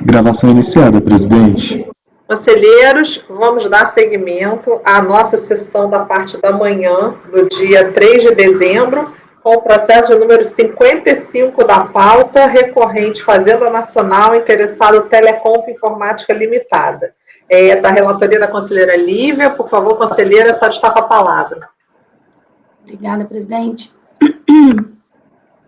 Gravação iniciada, presidente. Conselheiros, vamos dar seguimento à nossa sessão da parte da manhã, do dia 3 de dezembro, com o processo de número 55 da pauta, recorrente Fazenda Nacional, interessado Telecomp Informática Limitada. Da relatoria da conselheira Lívia. Por favor, conselheira, só destaca a palavra. Obrigada, presidente.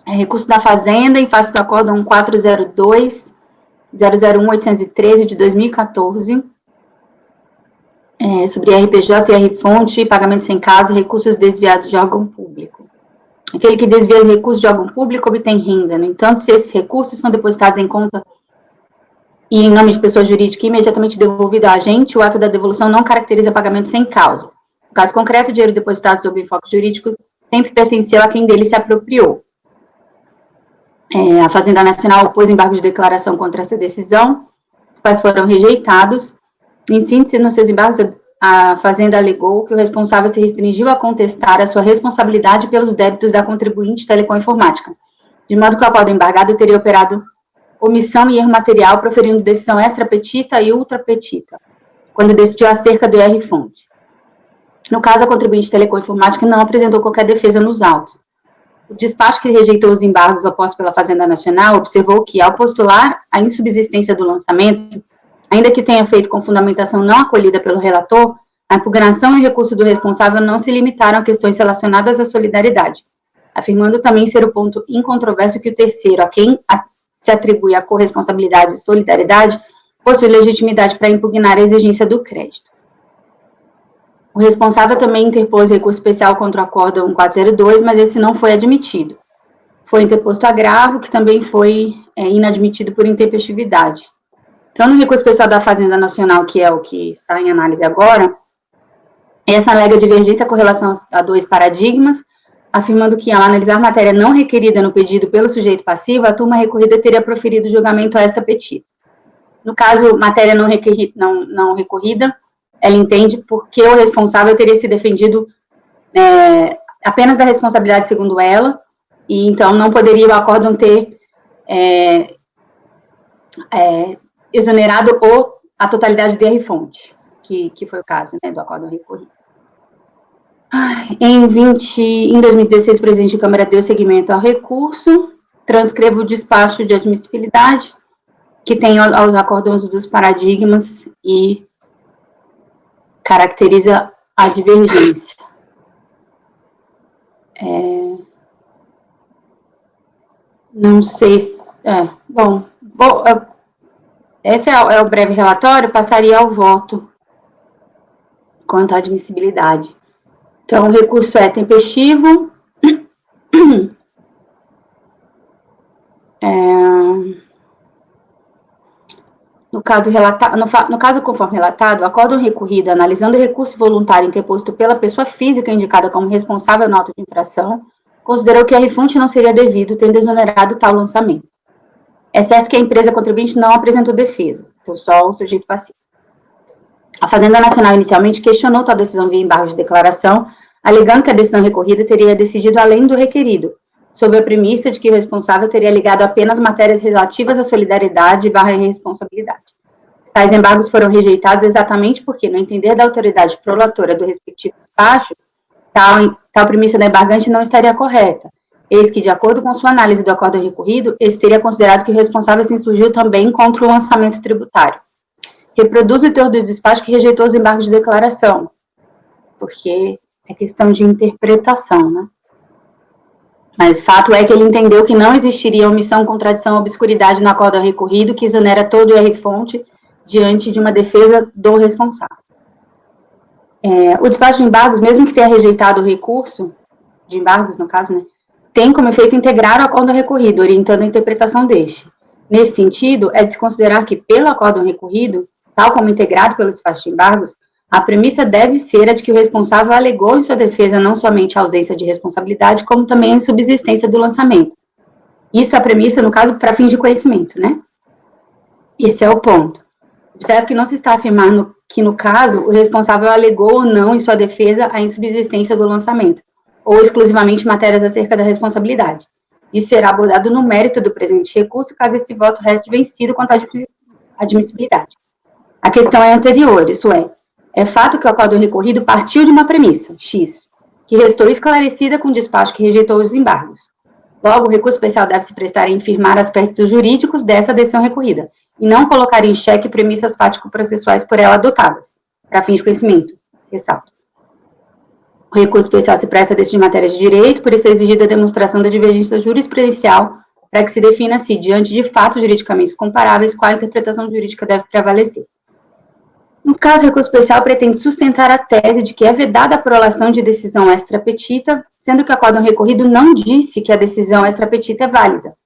Recurso da Fazenda, em face do Acórdão 402-001-813 de 2014, sobre RPJ e R-Fonte, pagamento sem caso, recursos desviados de órgão público. Aquele que desvia recursos de órgão público obtém renda. No entanto, se esses recursos são depositados em conta e em nome de pessoa jurídica imediatamente devolvido a agente, o ato da devolução não caracteriza pagamento sem causa. No caso concreto, o dinheiro depositado sob enfoque jurídico sempre pertenceu a quem dele se apropriou. A Fazenda Nacional pôs embargo de declaração contra essa decisão, os quais foram rejeitados. Em síntese, nos seus embargos, a Fazenda alegou que o responsável se restringiu a contestar a sua responsabilidade pelos débitos da contribuinte Telecom Informática, de modo que o acórdão embargado teria operado omissão e erro material, proferindo decisão extra-petita e ultra-petita, quando decidiu acerca do R-Fonte. No caso, a contribuinte Telecom Informática não apresentou qualquer defesa nos autos. O despacho que rejeitou os embargos opostos pela Fazenda Nacional observou que, ao postular a insubsistência do lançamento, ainda que tenha feito com fundamentação não acolhida pelo relator, a impugnação e recurso do responsável não se limitaram a questões relacionadas à solidariedade, afirmando também ser o ponto incontroverso que o terceiro, a quem se atribui a corresponsabilidade e solidariedade, possui legitimidade para impugnar a exigência do crédito. O responsável também interpôs recurso especial contra o acórdão 402, mas esse não foi admitido. Foi interposto agravo, que também foi inadmitido por intempestividade. Então, no recurso especial da Fazenda Nacional, que é o que está em análise agora, essa alega divergência com relação a dois paradigmas, afirmando que, ao analisar matéria não requerida no pedido pelo sujeito passivo, a turma recorrida teria proferido julgamento extra-petita. No caso, matéria não recorrida, ela entende porque o responsável teria se defendido apenas da responsabilidade segundo ela, e então não poderia o acórdão ter exonerado a totalidade de R-Fonte, que foi o caso, né, do acórdão recorrido. Em 2016, o presidente da Câmara deu seguimento ao recurso, transcrevo o despacho de admissibilidade, que tem aos acórdãos dos paradigmas e caracteriza a divergência. Não sei se... esse é o breve relatório, passaria ao voto quanto à admissibilidade. Então, o recurso é tempestivo. No caso conforme relatado, o acórdão recorrido, analisando o recurso voluntário interposto pela pessoa física indicada como responsável na auto de infração, considerou que a R-Fonte não seria devido, tendo exonerado tal lançamento. É certo que a empresa contribuinte não apresentou defesa, então só o sujeito passivo. A Fazenda Nacional inicialmente questionou tal decisão via embargo de declaração, alegando que a decisão recorrida teria decidido além do requerido, sob a premissa de que o responsável teria ligado apenas matérias relativas à solidariedade / responsabilidade. Tais embargos foram rejeitados exatamente porque, no entender da autoridade prolatora do respectivo despacho, tal premissa da embargante não estaria correta, eis que, de acordo com sua análise do acórdão recorrido, esse teria considerado que o responsável se insurgiu também contra o lançamento tributário. Reproduz o teor do despacho que rejeitou os embargos de declaração, porque é questão de interpretação, né? Mas o fato é que ele entendeu que não existiria omissão, contradição ou obscuridade no acórdão recorrido que exonera todo o R-Fonte diante de uma defesa do responsável. O despacho de embargos, mesmo que tenha rejeitado o recurso, de embargos no caso, né, tem como efeito integrar o acórdão recorrido, orientando a interpretação deste. Nesse sentido, é de se considerar que, pelo acórdão recorrido, tal como integrado pelo despacho de embargos, a premissa deve ser a de que o responsável alegou em sua defesa não somente a ausência de responsabilidade, como também a insubsistência do lançamento. Isso é a premissa, no caso, para fins de conhecimento, né? Esse é o ponto. Observe que não se está afirmando que, no caso, o responsável alegou ou não em sua defesa a insubsistência do lançamento, ou exclusivamente matérias acerca da responsabilidade. Isso será abordado no mérito do presente recurso, caso esse voto reste vencido quanto à admissibilidade. A questão é anterior, isso é fato que o acórdão recorrido partiu de uma premissa, X, que restou esclarecida com o despacho que rejeitou os embargos. Logo, o recurso especial deve se prestar a infirmar aspectos jurídicos dessa decisão recorrida, e não colocar em xeque premissas fático-processuais por ela adotadas, para fins de conhecimento. Ressalto. O recurso especial se presta a decidir matéria de direito, por isso é exigida a demonstração da divergência jurisprudencial para que se defina se, diante de fatos juridicamente comparáveis, qual a interpretação jurídica deve prevalecer. No caso, o recurso especial pretende sustentar a tese de que é vedada a prolação de decisão extra petita, sendo que o acórdão recorrido não disse que a decisão extra petita é válida.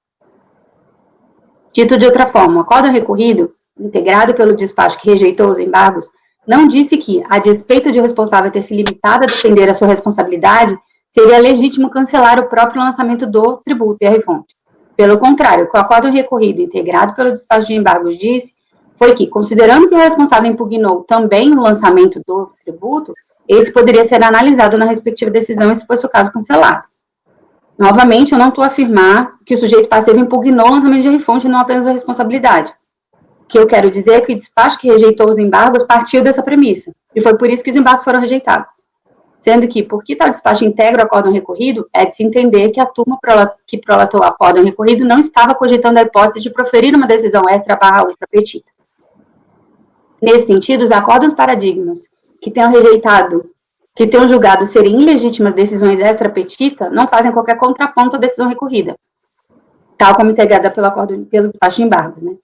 Dito de outra forma, o acórdão recorrido, integrado pelo despacho que rejeitou os embargos, não disse que, a despeito de o responsável ter se limitado a defender a sua responsabilidade, seria legítimo cancelar o próprio lançamento do tributo e a refonte. Pelo contrário, o que o acórdão recorrido, integrado pelo despacho de embargos, disse foi que, considerando que o responsável impugnou também o lançamento do tributo, esse poderia ser analisado na respectiva decisão e, se fosse o caso, cancelado. Novamente, eu não estou a afirmar que o sujeito passivo impugnou o lançamento de refonte e não apenas a responsabilidade. O que eu quero dizer é que o despacho que rejeitou os embargos partiu dessa premissa, e foi por isso que os embargos foram rejeitados. Sendo que, porque tal despacho integra o acórdão recorrido, é de se entender que a turma que prolatou o acórdão recorrido não estava cogitando a hipótese de proferir uma decisão extra/ultra petita. Nesse sentido, os acórdãos paradigmas que tenham julgado serem ilegítimas decisões extra petita não fazem qualquer contraponto à decisão recorrida, tal como integrada pelo despacho de embargos, né?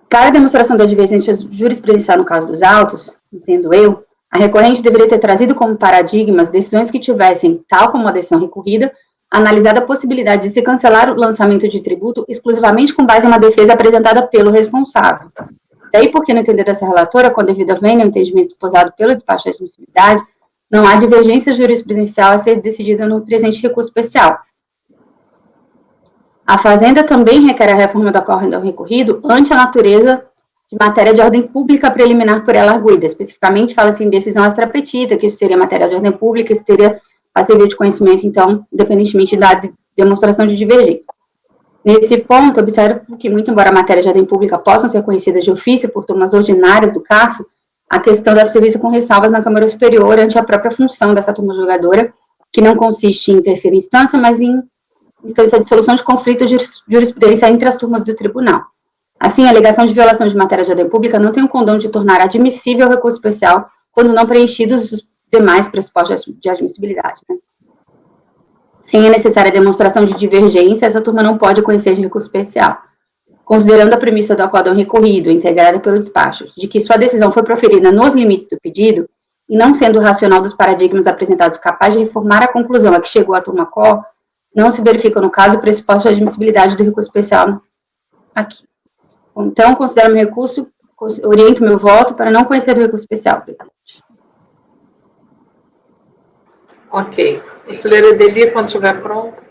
Para a demonstração da divergência jurisprudencial no caso dos autos, entendo eu, a recorrente deveria ter trazido como paradigmas decisões que tivessem, tal como a decisão recorrida, analisado a possibilidade de se cancelar o lançamento de tributo exclusivamente com base em uma defesa apresentada pelo responsável. Daí, porque no entender dessa relatora, com devida vênia ao entendimento esposado pelo despacho de admissibilidade, não há divergência jurisprudencial a ser decidida no presente recurso especial. A Fazenda também requer a reforma do acórdão recorrido ante a natureza de matéria de ordem pública preliminar por ela arguida. Especificamente, fala-se em decisão extra petita, que isso seria matéria de ordem pública, isso teria a servir de conhecimento, então, independentemente da demonstração de divergência. Nesse ponto, observo que, muito embora a matéria de ordem pública possam ser conhecidas de ofício por turmas ordinárias do CAF, a questão deve ser vista com ressalvas na Câmara Superior ante a própria função dessa turma julgadora, que não consiste em terceira instância, mas em instância de solução de conflitos de jurisprudência entre as turmas do tribunal. Assim, a alegação de violação de matéria de ordem pública não tem o condão de tornar admissível o recurso especial quando não preenchidos os demais pressupostos de admissibilidade, né? Sem a necessária demonstração de divergência, essa turma não pode conhecer de recurso especial. Considerando a premissa do acórdão recorrido, integrada pelo despacho, de que sua decisão foi proferida nos limites do pedido, e não sendo o racional dos paradigmas apresentados capaz de reformar a conclusão a que chegou a turma COR, não se verifica, no caso, o pressuposto de admissibilidade do recurso especial aqui. Então, considero meu recurso, oriento meu voto para não conhecer do recurso especial, presidente. Ok. Conselheira Edeli, quando estiver pronta.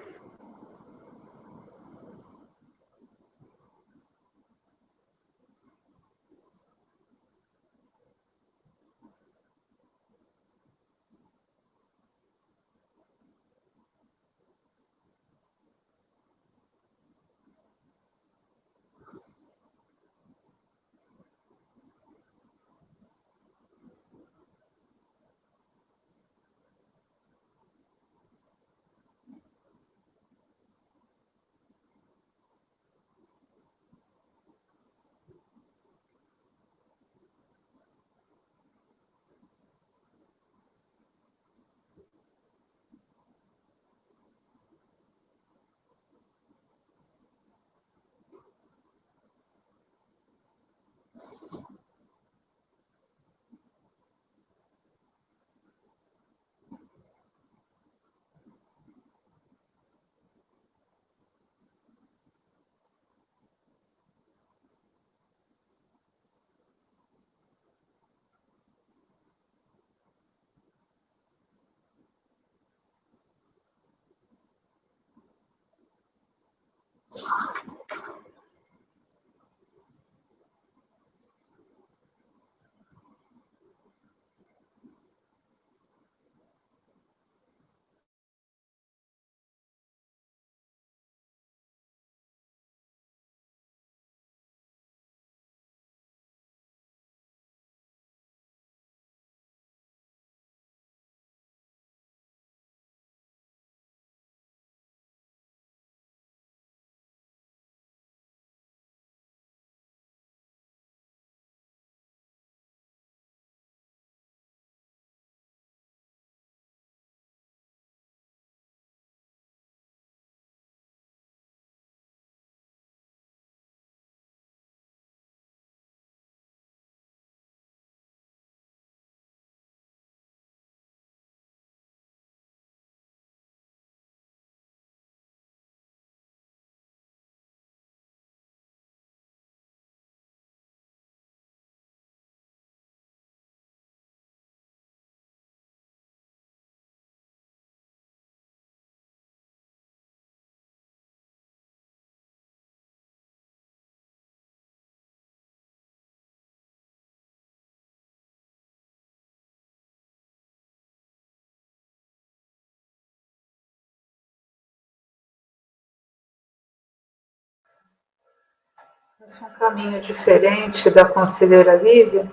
Esse é um caminho diferente da conselheira Lívia.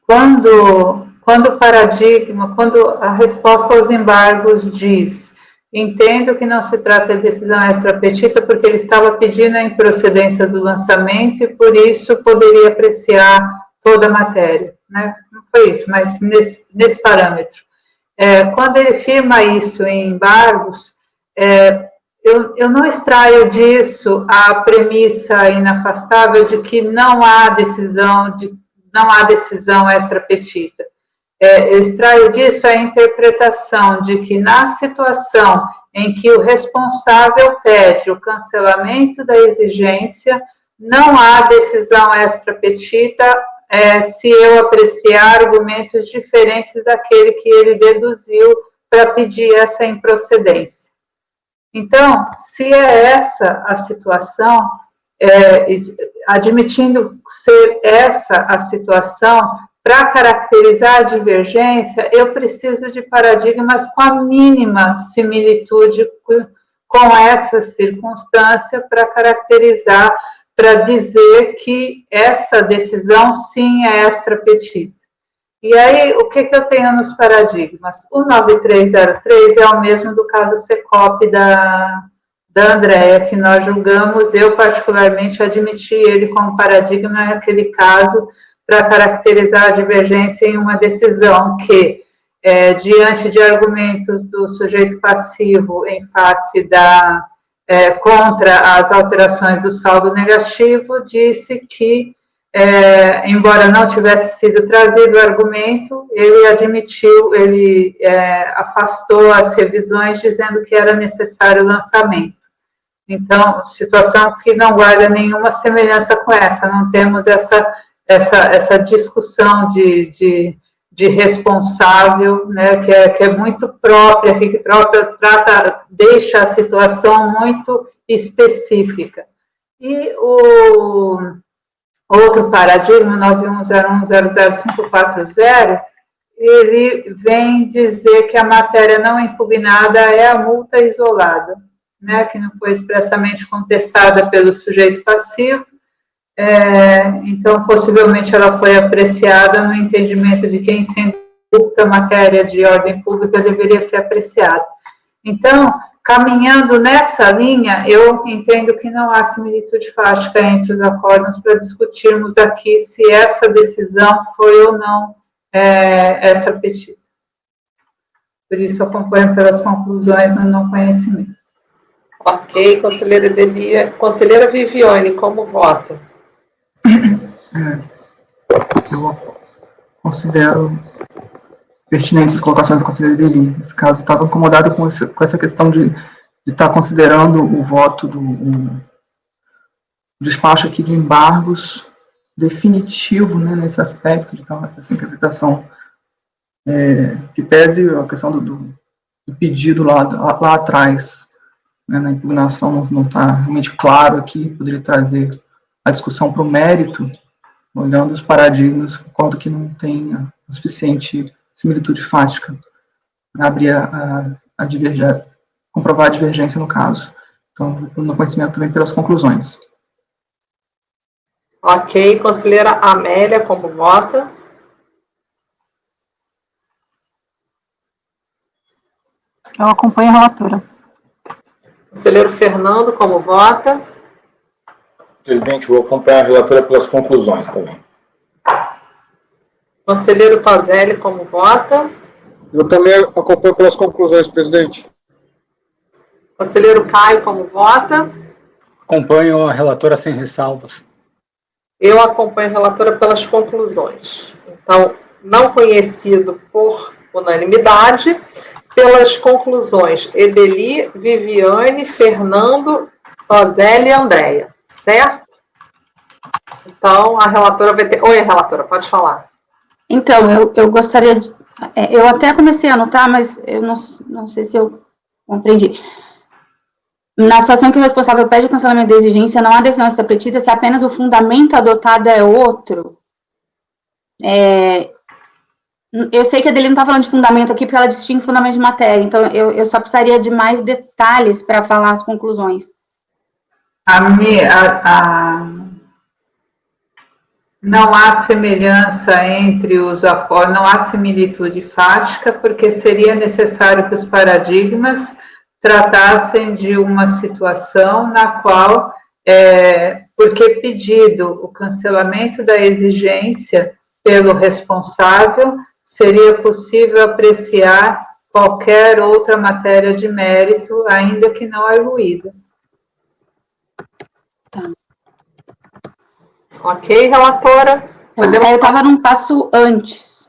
Quando o paradigma, quando a resposta aos embargos diz: entendo que não se trata de decisão extra-petita, porque ele estava pedindo a improcedência do lançamento e, por isso, poderia apreciar toda a matéria. Né? Não foi isso, mas nesse parâmetro. Quando ele firma isso em embargos, eu não extraio disso a premissa inafastável de que não há decisão extra-petita. Eu extraio disso a interpretação de que, na situação em que o responsável pede o cancelamento da exigência, não há decisão extra-petita se eu apreciar argumentos diferentes daquele que ele deduziu para pedir essa improcedência. Então, se é essa a situação, admitindo ser essa a situação, para caracterizar a divergência, eu preciso de paradigmas com a mínima similitude com essa circunstância para caracterizar, para dizer que essa decisão, sim, é extra-petita. E aí, o que eu tenho nos paradigmas? O 9303 é o mesmo do caso Secop da Andréa, que nós julgamos, eu particularmente admiti ele como paradigma naquele caso, para caracterizar a divergência em uma decisão que, diante de argumentos do sujeito passivo em face contra as alterações do saldo negativo, disse que, embora não tivesse sido trazido o argumento, ele admitiu, ele afastou as revisões, dizendo que era necessário o lançamento. Então, situação que não guarda nenhuma semelhança com essa, não temos essa discussão de responsável, né, que é muito própria, que deixa a situação muito específica. E o outro paradigma, 9101000540, ele vem dizer que a matéria não impugnada é a multa isolada, né, que não foi expressamente contestada pelo sujeito passivo, então, possivelmente, ela foi apreciada no entendimento de quem, sendo multa matéria de ordem pública, deveria ser apreciada. Então, caminhando nessa linha, eu entendo que não há similitude fática entre os acórdãos para discutirmos aqui se essa decisão foi ou não extra-petita. Por isso, acompanho pelas conclusões no não conhecimento. Ok, conselheira Delia. Conselheira Viviane, como vota? Eu considero pertinentes as colocações da conselheira Delia. Nesse caso, estava incomodado com essa questão de estar considerando o voto do despacho aqui de embargos definitivo, né, nesse aspecto, de essa interpretação, que pese a questão do pedido lá atrás, né, na impugnação não está realmente claro aqui, poderia trazer a discussão para o mérito, olhando os paradigmas, concordo que não tem a suficiente similitude fática para abrir comprovar a divergência no caso. Então, no conhecimento também pelas conclusões. Ok, conselheira Amélia, como vota? Eu acompanho a relatora. Conselheiro Fernando, como vota? Presidente, vou acompanhar a relatora pelas conclusões também. Conselheiro Tozelli, como vota? Eu também acompanho pelas conclusões, presidente. Conselheiro Caio, como vota? Acompanho a relatora sem ressalvas. Eu acompanho a relatora pelas conclusões. Então, não conhecido por unanimidade, pelas conclusões, Edeli, Viviane, Fernando, Tozelli e Andréia. Certo? Então, a relatora vai ter... Oi, relatora, pode falar. Então, eu gostaria de... eu até comecei a anotar, mas eu não sei se eu compreendi. Na situação que o responsável pede o cancelamento da exigência, não há decisão extra-petita se apenas o fundamento adotado é outro. Eu sei que a Adeli não está falando de fundamento aqui, porque ela distingue fundamento de matéria, então eu só precisaria de mais detalhes para falar as conclusões. Não há semelhança entre os acordos, não há similitude fática, porque seria necessário que os paradigmas tratassem de uma situação na qual, porque pedido o cancelamento da exigência pelo responsável, seria possível apreciar qualquer outra matéria de mérito, ainda que não arguída. Tá. Ok, relatora? Podemos... Eu estava num passo antes,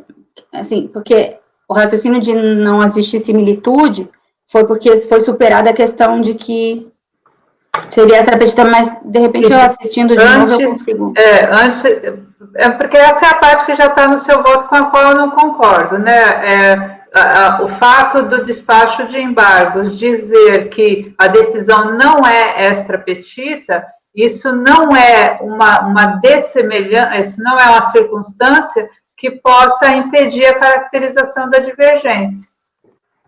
assim, porque o raciocínio de não existir similitude foi porque foi superada a questão de que seria extrapetita, mas de repente eu assistindo de novo eu consigo. Porque essa é a parte que já está no seu voto com a qual eu não concordo, né? O fato do despacho de embargos dizer que a decisão não é extrapetita, isso não é uma dessemelhança, isso não é uma circunstância que possa impedir a caracterização da divergência,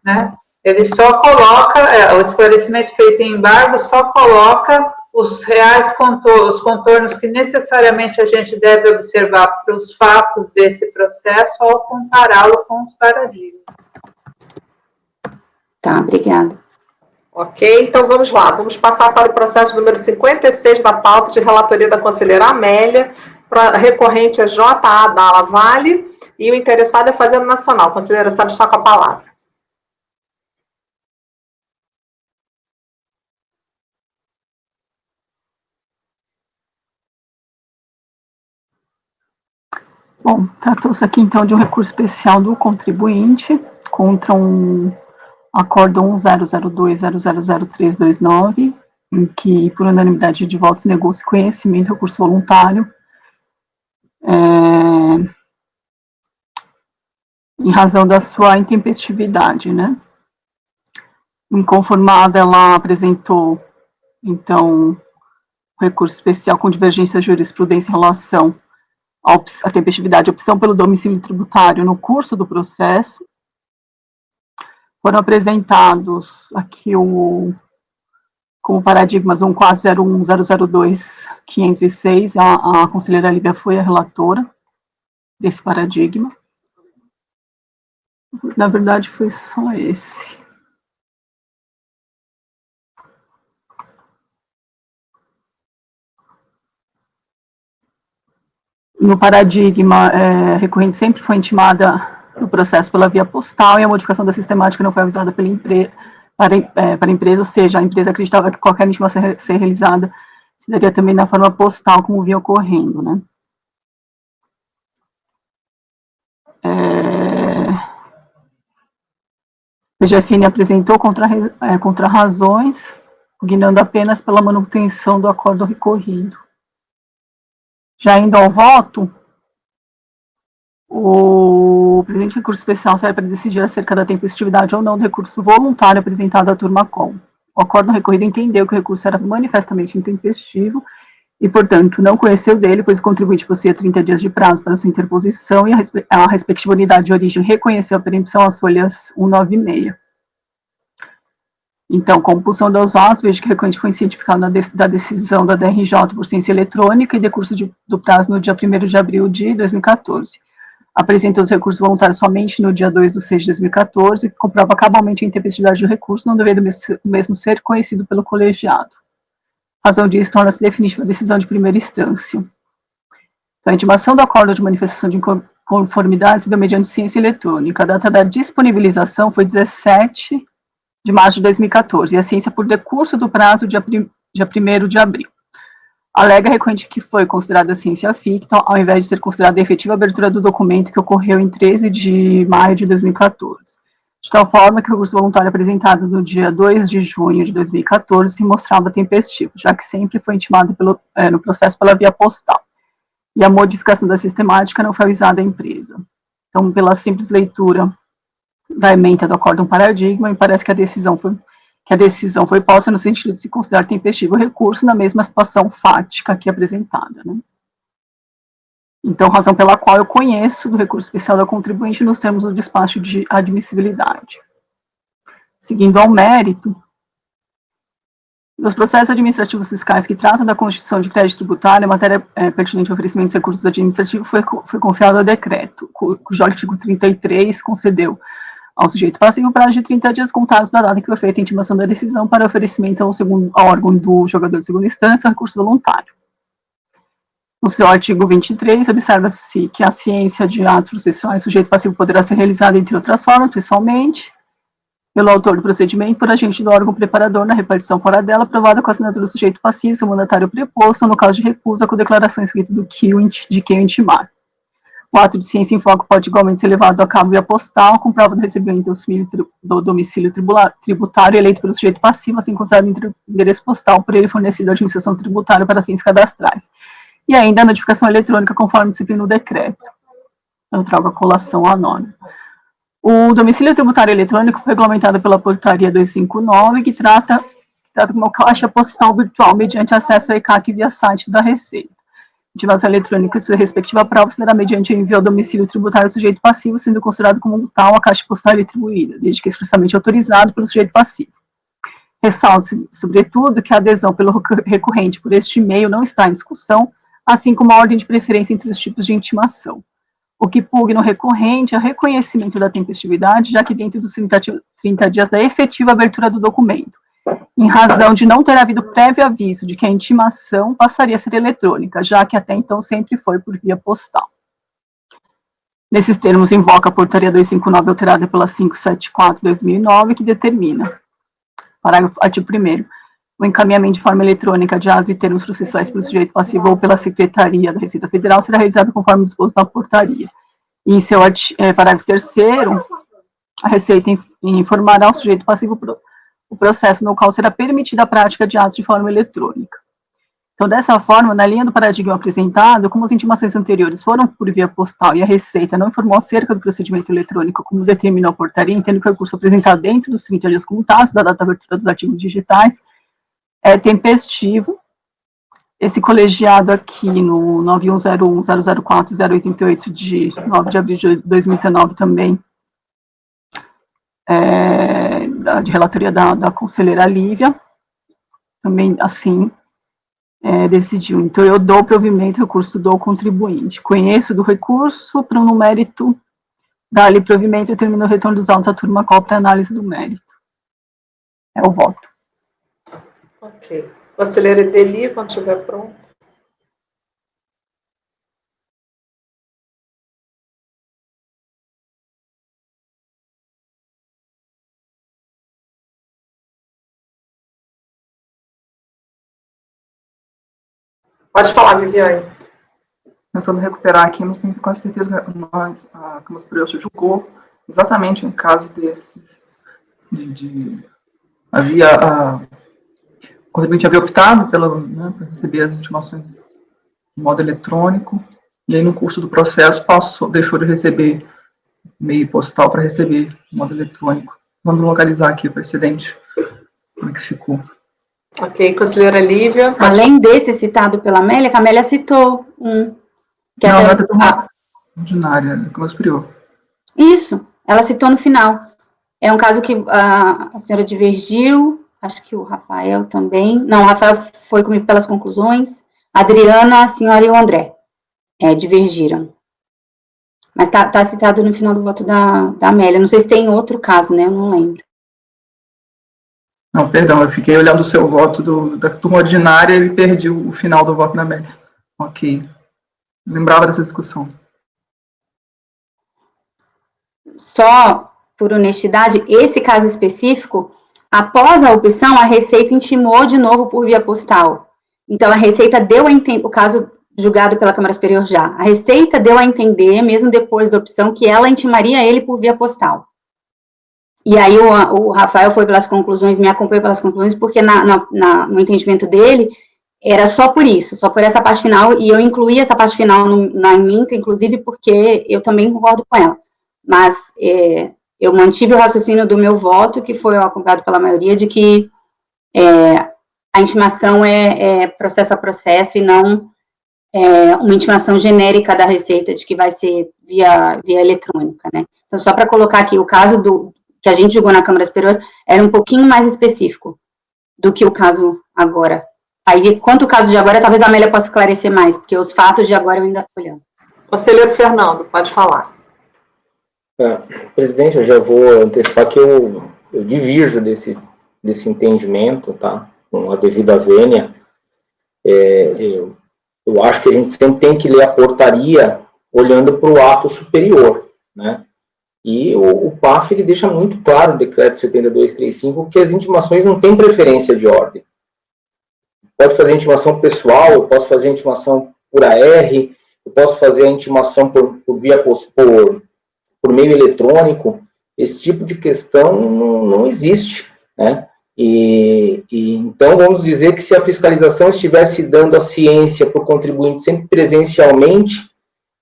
né? Ele só coloca, o esclarecimento feito em embargo só coloca os reais contornos, os contornos que necessariamente a gente deve observar para os fatos desse processo ao compará-lo com os paradigmas. Tá, obrigada. Ok, então vamos lá. Vamos passar para o processo número 56 da pauta de relatoria da conselheira Amélia, recorrente a J.A. Dalla Valle, e o interessado é Fazenda Nacional. Conselheira, sabe estar com a palavra. Bom, tratou-se aqui então de um recurso especial do contribuinte contra um acórdão 002.000.329, em que, por unanimidade de votos, negou-se conhecimento do recurso voluntário, em razão da sua intempestividade, né? Inconformada, ela apresentou, então, recurso especial com divergência de jurisprudência em relação à tempestividade, opção pelo domicílio tributário no curso do processo. Foram apresentados aqui como paradigmas 1401.002.506, a conselheira Lívia foi a relatora desse paradigma. Na verdade, foi só esse. No paradigma, recorrente sempre foi intimada no processo pela via postal e a modificação da sistemática não foi avisada pela para a empresa, ou seja, a empresa acreditava que qualquer intimação ser realizada se daria também na forma postal, como vinha ocorrendo, né? A GFN apresentou contra razões, guinando apenas pela manutenção do acordo recorrido. Já indo ao voto, o presidente do recurso especial serve para decidir acerca da tempestividade ou não do recurso voluntário apresentado à turma com. O acordo recorrido entendeu que o recurso era manifestamente intempestivo e, portanto, não conheceu dele, pois o contribuinte possuía 30 dias de prazo para sua interposição e a respectiva unidade de origem reconheceu a perempção às folhas 196. Então, compulsão dos autos, vejo que o recorrente foi cientificado da decisão da DRJ por ciência eletrônica e decurso do prazo no dia 1º de abril de 2014. Apresentou os recursos voluntários somente no dia 2/6 de 2014, que comprova cabalmente a intempestividade do recurso, não devendo mesmo ser conhecido pelo colegiado. A razão disso torna-se definitiva a decisão de primeira instância. Então, a intimação do acordo de manifestação de inconformidade se deu mediante ciência eletrônica. A data da disponibilização foi 17 de março de 2014, e a ciência por decurso do prazo dia 1º de abril. Alega recorrente que foi considerada ciência ficta, ao invés de ser considerada a efetiva abertura do documento que ocorreu em 13 de maio de 2014. De tal forma que o recurso voluntário apresentado no dia 2 de junho de 2014 se mostrava tempestivo, já que sempre foi intimado no processo pela via postal. E a modificação da sistemática não foi avisada à empresa. Então, pela simples leitura da ementa do acórdão paradigma, me parece que a decisão foi posta no sentido de se considerar tempestivo o recurso na mesma situação fática aqui apresentada, né? Então, razão pela qual eu conheço do recurso especial da contribuinte nos termos do despacho de admissibilidade. Seguindo ao mérito, Nos processos administrativos fiscais que tratam da constituição de crédito tributário, a matéria pertinente ao oferecimento de recursos administrativos foi confiada ao decreto, cujo artigo 33 concedeu ao sujeito passivo prazo de 30 dias contados da data que foi feita a intimação da decisão para oferecimento ao órgão do jogador de segunda instância, recurso voluntário. No seu artigo 23, observa-se que a ciência de atos processuais sujeito passivo poderá ser realizada, entre outras formas, pessoalmente, pelo autor do procedimento, por agente do órgão preparador na repartição fora dela, aprovada com a assinatura do sujeito passivo, seu mandatário preposto, ou no caso de recusa, com declaração escrita de quem o intimar. O ato de ciência em foco pode igualmente ser levado a cabo via postal, com prova do recebimento do domicílio tributário eleito pelo sujeito passivo, assim considerado endereço postal por ele fornecido à administração tributária para fins cadastrais. E ainda a notificação eletrônica, conforme disciplina o decreto. Eu trago a colação à norma. O domicílio tributário eletrônico foi regulamentado pela portaria 259, que trata como caixa postal virtual mediante acesso ao ECAC via site da Receita. Intimação eletrônica e sua respectiva prova será mediante envio ao domicílio tributário sujeito passivo, sendo considerado como tal a caixa postal atribuída, desde que expressamente autorizado pelo sujeito passivo. Ressalto-se, sobretudo, que a adesão pelo recorrente por este meio não está em discussão, assim como a ordem de preferência entre os tipos de intimação. O que pugna no recorrente é o reconhecimento da tempestividade, já que dentro dos 30 dias da efetiva abertura do documento, em razão de não ter havido prévio aviso de que a intimação passaria a ser eletrônica, já que até então sempre foi por via postal. Nesses termos, invoca a portaria 259 alterada pela 574/2009, que determina, artigo 1º, o encaminhamento de forma eletrônica de atos e termos processuais pelo sujeito passivo ou pela Secretaria da Receita Federal será realizado conforme disposto na portaria. E em seu parágrafo 3º, a Receita informará ao sujeito passivo o processo no qual será permitida a prática de atos de forma eletrônica. Então, dessa forma, na linha do paradigma apresentado, como as intimações anteriores foram por via postal e a Receita não informou acerca do procedimento eletrônico como determinou a portaria, entendo que o recurso apresentado dentro dos 30 dias contados da data da abertura dos artigos digitais é tempestivo. Esse colegiado aqui no 9101-004-088 de 9 de abril de 2019 também, de relatoria da conselheira Lívia, também assim decidiu. Então, eu dou provimento ao recurso do contribuinte. Conheço do recurso, para no mérito, dá-lhe provimento e termino o retorno dos autos à turma qual para análise do mérito. É o voto. Ok. Conselheira Ideli, quando estiver pronto. Pode falar, Viviane. Tentando recuperar aqui, mas tenho com certeza que a Câmara Superior se julgou exatamente um caso desses. O contribuinte havia optado para receber as intimações de modo eletrônico, e aí no curso do processo deixou de receber meio postal para receber de modo eletrônico. Vamos localizar aqui o precedente, como é que ficou. Ok, conselheira Lívia. Além desse citado pela Amélia, que a Amélia citou que não, é da turma ordinária, da Câmara Superior. Isso, ela citou no final. É um caso que a senhora divergiu, acho que o Rafael também. Não, o Rafael foi comigo pelas conclusões. A Adriana, a senhora e o André divergiram. Mas está citado no final do voto da Amélia. Não sei se tem outro caso, né? Eu não lembro. Não, perdão, eu fiquei olhando o seu voto da turma ordinária e perdi o final do voto da Amélia. Ok. Lembrava dessa discussão. Só por honestidade, esse caso específico, após a opção, a Receita intimou de novo por via postal. Então, a Receita deu a entender, o caso julgado pela Câmara Superior já, a Receita deu a entender, mesmo depois da opção, que ela intimaria ele por via postal. E aí o Rafael foi pelas conclusões, me acompanhou pelas conclusões, porque no entendimento dele, era só por isso, só por essa parte final, e eu incluí essa parte final na minha, inclusive porque eu também concordo com ela. Mas eu mantive o raciocínio do meu voto, que foi acompanhado pela maioria, de que a intimação é processo a processo e não uma intimação genérica da Receita, de que vai ser via eletrônica, né? Então, só para colocar aqui, o caso que a gente julgou na Câmara Superior era um pouquinho mais específico. do que o caso agora. Aí, quanto o caso de agora, talvez a Amélia possa esclarecer mais, porque os fatos de agora eu ainda estou olhando. Conselheiro Fernando, pode falar. Presidente, eu já vou antecipar que eu divirjo desse entendimento, tá? Com a devida vênia. Eu acho que a gente sempre tem que ler a portaria olhando para o ato superior, né? E o PAF, ele deixa muito claro, o decreto 7235, que as intimações não têm preferência de ordem. Pode fazer intimação pessoal, eu posso fazer intimação por AR, eu posso fazer a intimação por meio eletrônico. Esse tipo de questão não existe, né? Então, vamos dizer que se a fiscalização estivesse dando a ciência para o contribuinte sempre presencialmente,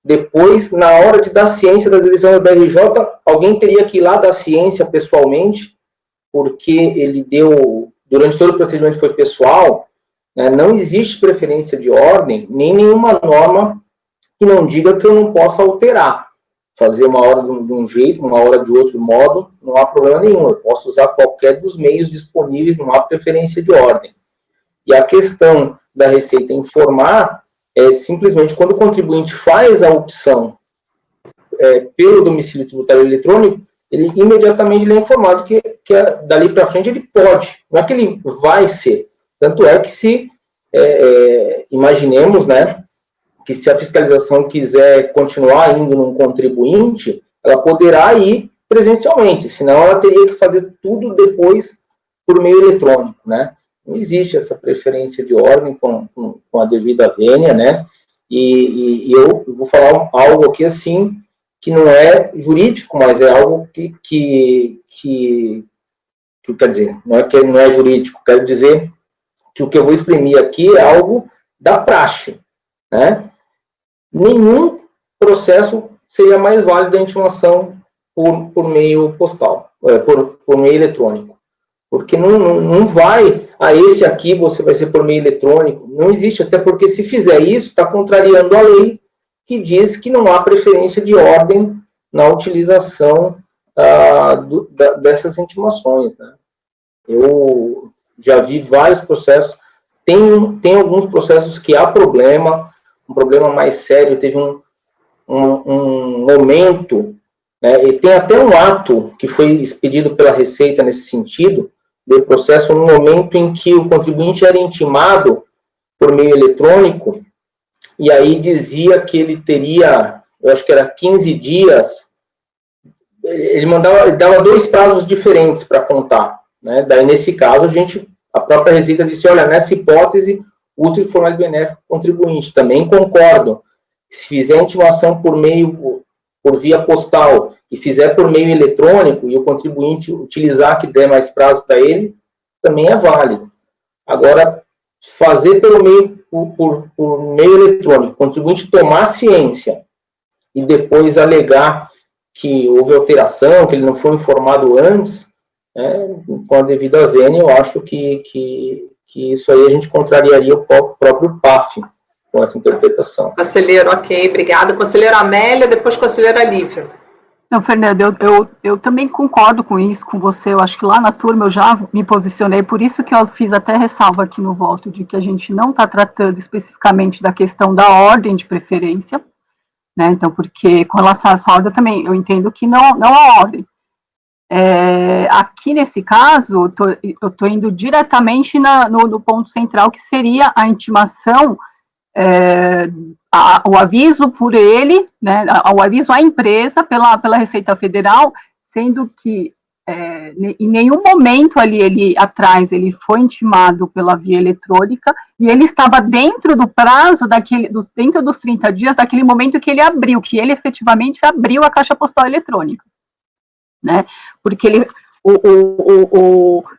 depois, na hora de dar ciência da decisão da DRJ, alguém teria que ir lá dar ciência pessoalmente, porque ele durante todo o procedimento foi pessoal, né? Não existe preferência de ordem, nem nenhuma norma que não diga que eu não possa alterar. Fazer uma hora de um jeito, uma hora de outro modo, não há problema nenhum. Eu posso usar qualquer dos meios disponíveis, não há preferência de ordem. E a questão da Receita informar é simplesmente quando o contribuinte faz a opção pelo domicílio tributário eletrônico, ele imediatamente é informado que dali para frente ele pode, não é que ele vai ser. Tanto é que se, imaginemos, né, que se a fiscalização quiser continuar indo num contribuinte, ela poderá ir presencialmente, senão ela teria que fazer tudo depois por meio eletrônico, né? Não existe essa preferência de ordem com a devida vênia, né? E eu vou falar algo aqui, assim, que não é jurídico, mas é algo que quer dizer, não é jurídico, quero dizer que o que eu vou exprimir aqui é algo da praxe, né? Nenhum processo seria mais válido a intimação por meio postal, por meio eletrônico. Porque não vai, esse aqui você vai ser por meio eletrônico. Não existe, até porque se fizer isso, está contrariando a lei que diz que não há preferência de ordem na utilização dessas intimações, né? Eu já vi vários processos, tem alguns processos que há problema, um problema mais sério, teve um aumento, né, e tem até um ato que foi expedido pela Receita nesse sentido, do processo, no momento em que o contribuinte era intimado por meio eletrônico, e aí dizia que ele teria, eu acho que era 15 dias, ele dava 2 prazos diferentes para contar, né? Daí, nesse caso, a própria Receita disse, olha, nessa hipótese, use o que for mais benéfico para o contribuinte. Também concordo. Se fizer a intimação por via postal e fizer por meio eletrônico e o contribuinte utilizar que der mais prazo para ele, também é válido. Agora, fazer por meio eletrônico, o contribuinte tomar ciência e depois alegar que houve alteração, que ele não foi informado antes, com a devida vênia, eu acho que isso aí a gente contrariaria o próprio PAF com essa interpretação. Conselheiro, ok, obrigada. Conselheira Amélia, depois conselheira Lívia. Não, Fernando, eu também concordo com isso, com você. Eu acho que lá na turma eu já me posicionei, por isso que eu fiz até ressalva aqui no voto, de que a gente não está tratando especificamente da questão da ordem de preferência, né? Então, porque com relação a essa ordem também, eu entendo que não há ordem. Aqui nesse caso, eu estou indo diretamente no ponto central, que seria a intimação, o aviso por ele, né, o aviso à empresa pela Receita Federal, sendo que em nenhum momento ali ele foi intimado pela via eletrônica, e ele estava dentro do prazo dentro dos 30 dias daquele momento que ele efetivamente abriu a caixa postal eletrônica, né, porque ele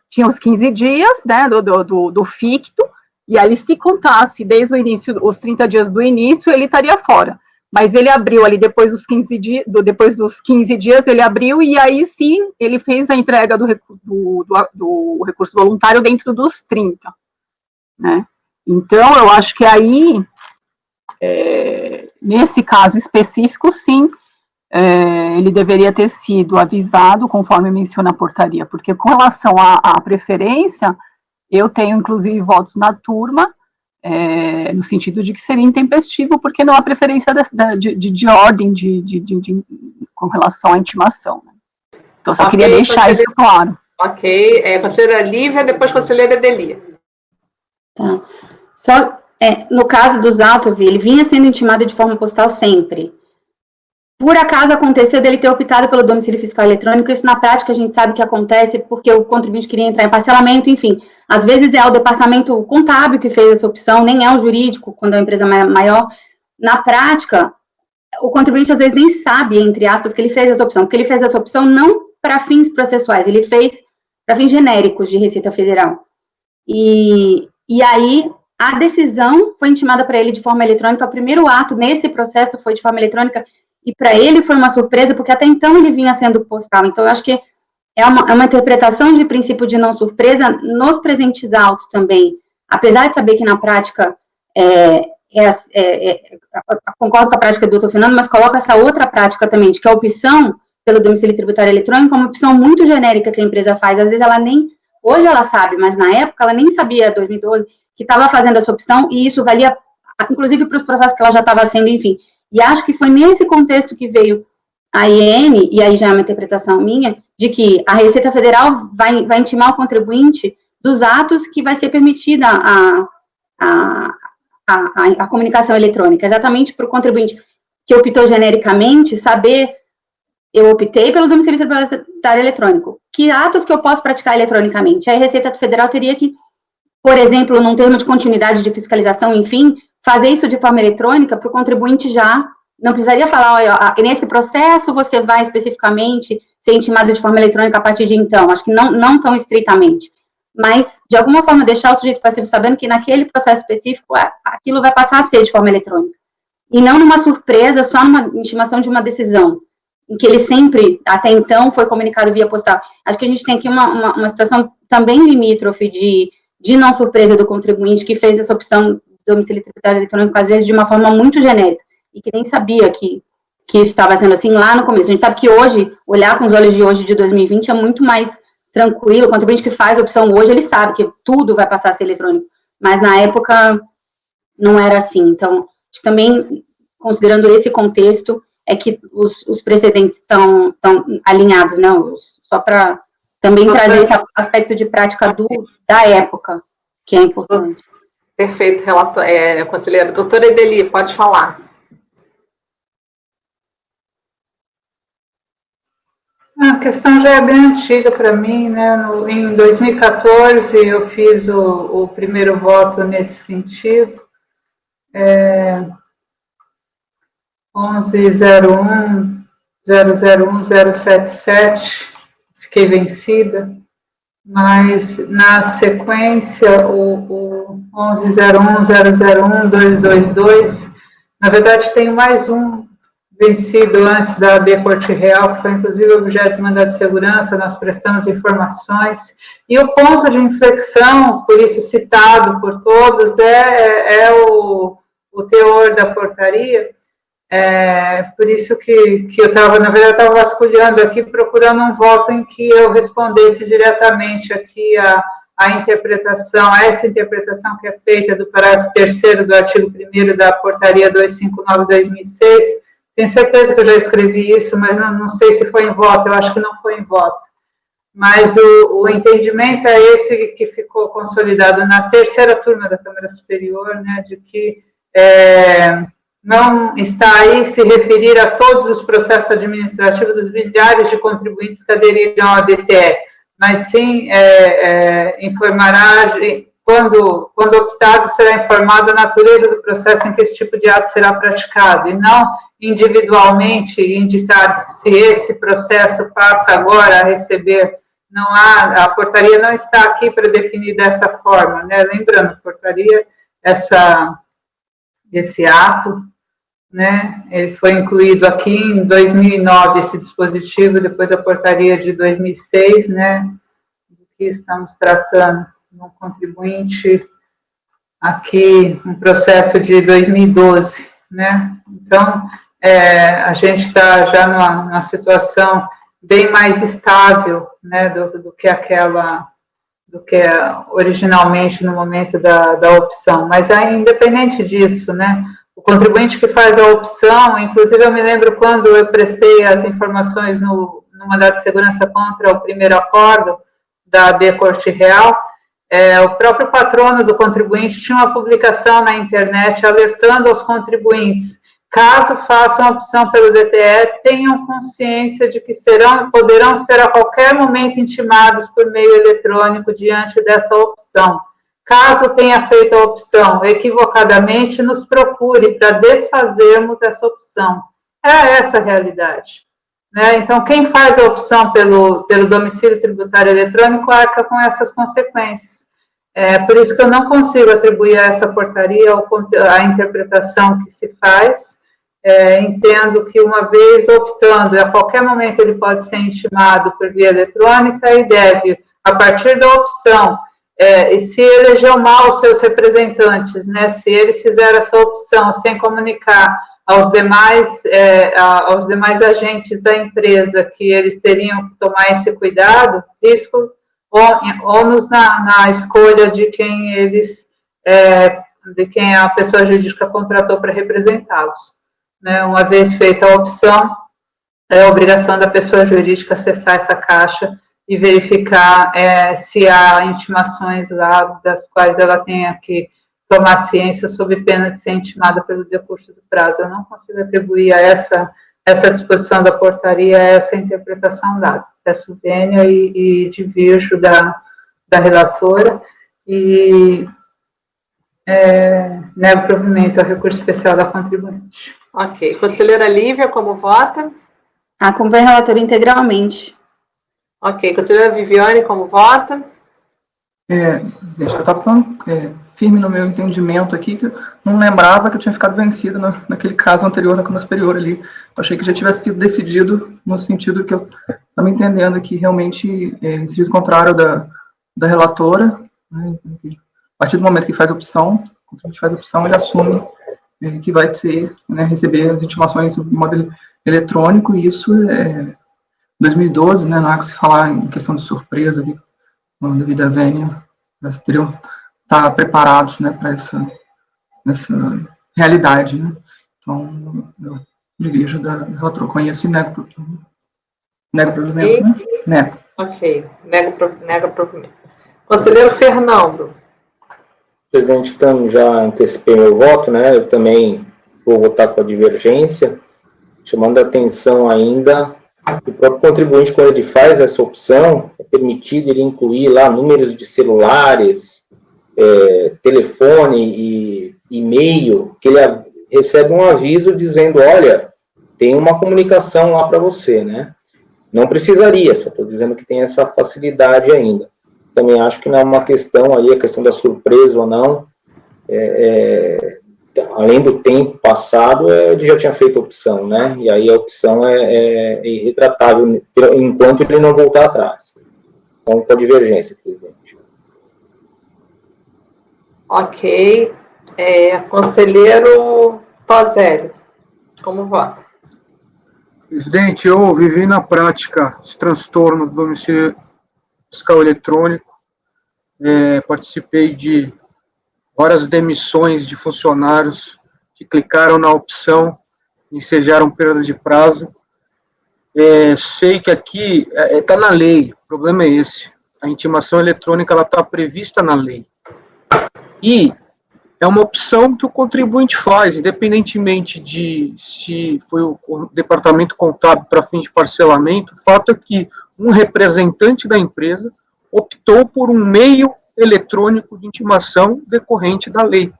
tinha os 15 dias, né, do ficto, e aí se contasse desde o início, os 30 dias do início, ele estaria fora. Mas ele abriu ali depois dos 15 dias, ele abriu, e aí sim, ele fez a entrega do recurso voluntário dentro dos 30, né? Então, eu acho que aí, nesse caso específico, sim, ele deveria ter sido avisado, conforme menciona a portaria, porque com relação à preferência, Eu tenho, inclusive, votos na turma, no sentido de que seria intempestivo, porque não há preferência de ordem com relação à intimação. Né? Então, eu só queria deixar isso claro. Ok. Conselheira Lívia, depois conselheira Deli. Tá. Só, no caso do Zátov, ele vinha sendo intimado de forma postal sempre. Por acaso aconteceu dele ter optado pelo domicílio fiscal eletrônico, isso na prática a gente sabe que acontece porque o contribuinte queria entrar em parcelamento, enfim. Às vezes é o departamento contábil que fez essa opção, nem é o jurídico, quando é uma empresa maior. Na prática, o contribuinte às vezes nem sabe, entre aspas, que ele fez essa opção, porque ele fez essa opção não para fins processuais, ele fez para fins genéricos de Receita Federal. E aí, a decisão foi intimada para ele de forma eletrônica, o primeiro ato nesse processo foi de forma eletrônica, e para ele foi uma surpresa, porque até então ele vinha sendo postal. Então, eu acho que é uma interpretação de princípio de não surpresa nos presentes autos também. Apesar de saber que na prática, concordo com a prática do doutor Fernando, mas coloca essa outra prática também, de que a opção pelo domicílio tributário eletrônico é uma opção muito genérica que a empresa faz. Às vezes ela nem, hoje ela sabe, mas na época ela nem sabia, 2012, que estava fazendo essa opção, e isso valia, inclusive, para os processos que ela já estava sendo, enfim. E acho que foi nesse contexto que veio a IN, e aí já é uma interpretação minha, de que a Receita Federal vai intimar o contribuinte dos atos que vai ser permitida a comunicação eletrônica, exatamente para o contribuinte que optou genericamente saber, eu optei pelo domicílio tributário eletrônico, que atos que eu posso praticar eletronicamente? Aí a Receita Federal teria que, por exemplo, num termo de continuidade de fiscalização, enfim, fazer isso de forma eletrônica para o contribuinte já, não precisaria falar, olha, nesse processo você vai especificamente ser intimado de forma eletrônica a partir de então, acho que não tão estritamente, mas de alguma forma deixar o sujeito passivo sabendo que naquele processo específico aquilo vai passar a ser de forma eletrônica, e não numa surpresa, só numa intimação de uma decisão, em que ele sempre, até então, foi comunicado via postal. Acho que a gente tem aqui uma situação também limítrofe de não surpresa do contribuinte, que fez essa opção do domicílio tributário eletrônico, às vezes, de uma forma muito genérica, e que nem sabia que estava sendo assim lá no começo. A gente sabe que hoje, olhar com os olhos de hoje, de 2020, é muito mais tranquilo. O contribuinte que faz a opção hoje, ele sabe que tudo vai passar a ser eletrônico, mas na época não era assim. Então, acho que também, considerando esse contexto, é que os precedentes estão alinhados, né? Só para também trazer esse aspecto de prática da época, que é importante. Perfeito, conselheira. Doutora Edeli, pode falar. A questão já é bem antiga para mim, né? Em 2014 eu fiz o primeiro voto nesse sentido. 11.01.001.077, fiquei vencida, mas na sequência o 11.01.001.222, na verdade tem mais um vencido antes da AB Corte Real, que foi inclusive objeto de mandado de segurança, nós prestamos informações, e o ponto de inflexão, por isso citado por todos, é o teor da portaria. Por isso que eu estava, na verdade, estava vasculhando aqui, procurando um voto em que eu respondesse diretamente aqui a essa interpretação que é feita do parágrafo 3º do artigo 1º da portaria 259/2006. Tenho certeza que eu já escrevi isso, mas não sei se foi em voto, eu acho que não foi em voto. Mas o entendimento é esse que ficou consolidado na terceira turma da Câmara Superior, né, de que não está aí se referir a todos os processos administrativos dos milhares de contribuintes que aderiram ao DTE, mas sim informará, quando optado, será informada a natureza do processo em que esse tipo de ato será praticado, e não individualmente indicar se esse processo passa agora a receber. A portaria não está aqui para definir dessa forma, né? Lembrando, a portaria, esse ato, né, ele foi incluído aqui em 2009, esse dispositivo, depois a portaria de 2006, né, do que estamos tratando, um contribuinte aqui, um processo de 2012, né, então, a gente está já numa situação bem mais estável, né, do que originalmente no momento da opção. Mas, independente disso, né, o contribuinte que faz a opção, inclusive eu me lembro quando eu prestei as informações no mandado de segurança contra o primeiro acordo da AB Corte Real, o próprio patrono do contribuinte tinha uma publicação na internet alertando aos contribuintes, caso façam a opção pelo DTE, tenham consciência de que poderão ser a qualquer momento intimados por meio eletrônico diante dessa opção. Caso tenha feito a opção equivocadamente, nos procure para desfazermos essa opção. É essa a realidade. Né? Então, quem faz a opção pelo domicílio tributário eletrônico arca com essas consequências. Por isso que eu não consigo atribuir a essa portaria a interpretação que se faz. Entendo que uma vez optando, a qualquer momento ele pode ser intimado por via eletrônica e deve, a partir da opção, e se elegeu mal os seus representantes, né, se eles fizeram essa opção sem comunicar aos demais agentes da empresa que eles teriam que tomar esse cuidado, risco ônus na escolha de quem a pessoa jurídica contratou para representá-los. Né, uma vez feita a opção, é a obrigação da pessoa jurídica acessar essa caixa e verificar se há intimações lá das quais ela tenha que tomar ciência sob pena de ser intimada pelo decurso do prazo. Eu não consigo atribuir a essa disposição da portaria essa interpretação dada. Peço vênia e divirjo da relatora e nego provimento ao recurso especial da contribuinte. Ok. Conselheira Lívia, como vota? Acompanho a relatora integralmente. Ok. Conselheira Viviane, como vota? Gente, eu estava tão firme no meu entendimento aqui que eu não lembrava que eu tinha ficado vencido naquele caso anterior na Câmara Superior ali. Eu achei que já tivesse sido decidido no sentido que eu estava entendendo aqui, realmente, em sentido contrário da relatora, né, a partir do momento que faz a opção, quando a gente faz a opção, ele assume que vai ter, né, receber as intimações de modo eletrônico, e isso em 2012, né, não há que se falar em questão de surpresa, devido à vênia, nós teríamos que estar preparados, né, para essa realidade, né. Então, eu divido da relatora, conheço e nego provimento, né? Nego. Ok, nega provimento. Conselheiro Fernando. Presidente, então, já antecipei meu voto, né, eu também vou votar com a divergência, chamando a atenção ainda que o próprio contribuinte, quando ele faz essa opção, é permitido ele incluir lá números de celulares, telefone e e-mail, que ele recebe um aviso dizendo, olha, tem uma comunicação lá para você, né? Não precisaria, só estou dizendo que tem essa facilidade ainda. Também acho que não é uma questão aí, a questão da surpresa ou não, além do tempo passado, ele já tinha feito a opção, né? E aí a opção é irretratável enquanto ele não voltar atrás. Então, com a divergência, presidente. Ok. Conselheiro Tozelli, como vota? Presidente, eu vivi na prática esse transtorno do domicílio fiscal eletrônico, participei de várias demissões de funcionários que clicaram na opção e ensejaram perdas de prazo. Sei que aqui está na lei, o problema é esse. A intimação eletrônica está prevista na lei. E é uma opção que o contribuinte faz, independentemente de se foi o departamento contábil para fim de parcelamento. O fato é que um representante da empresa optou por um meio eletrônico de intimação decorrente da lei.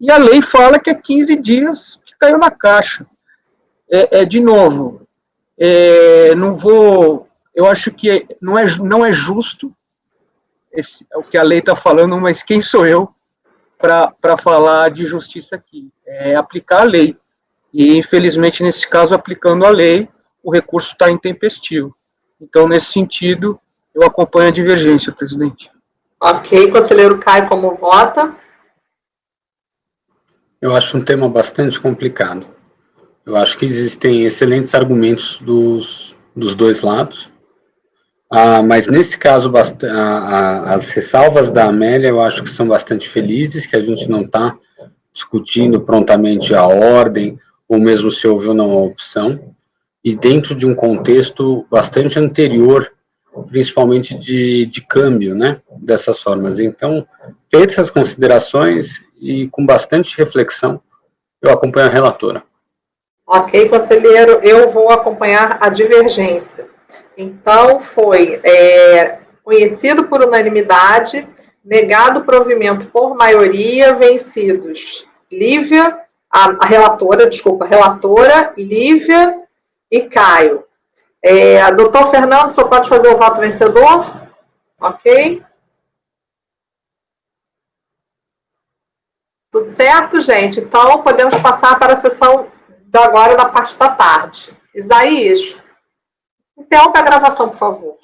E a lei fala que é 15 dias que caiu na caixa. De novo, eu acho que não é justo o que a lei está falando, mas quem sou eu para falar de justiça aqui? É aplicar a lei. E, infelizmente, nesse caso, aplicando a lei, o recurso está intempestivo. Então, nesse sentido, eu acompanho a divergência, presidente. Ok. Conselheiro Caio, como vota? Eu acho um tema bastante complicado. Eu acho que existem excelentes argumentos dos dois lados. Mas nesse caso, as ressalvas da Amélia eu acho que são bastante felizes, que a gente não está discutindo prontamente a ordem, ou mesmo se houve ou não a opção, e dentro de um contexto bastante anterior, principalmente de câmbio, né, dessas formas. Então, feitas essas considerações e com bastante reflexão, eu acompanho a relatora. Ok, conselheiro, eu vou acompanhar a divergência. Então, foi conhecido por unanimidade, negado provimento por maioria, vencidos Lívia, a relatora, Lívia e Caio. Doutor Fernando, só pode fazer o voto vencedor? Ok. Tudo certo, gente? Então, podemos passar para a sessão agora da parte da tarde. Isaías, interrompa a gravação, por favor.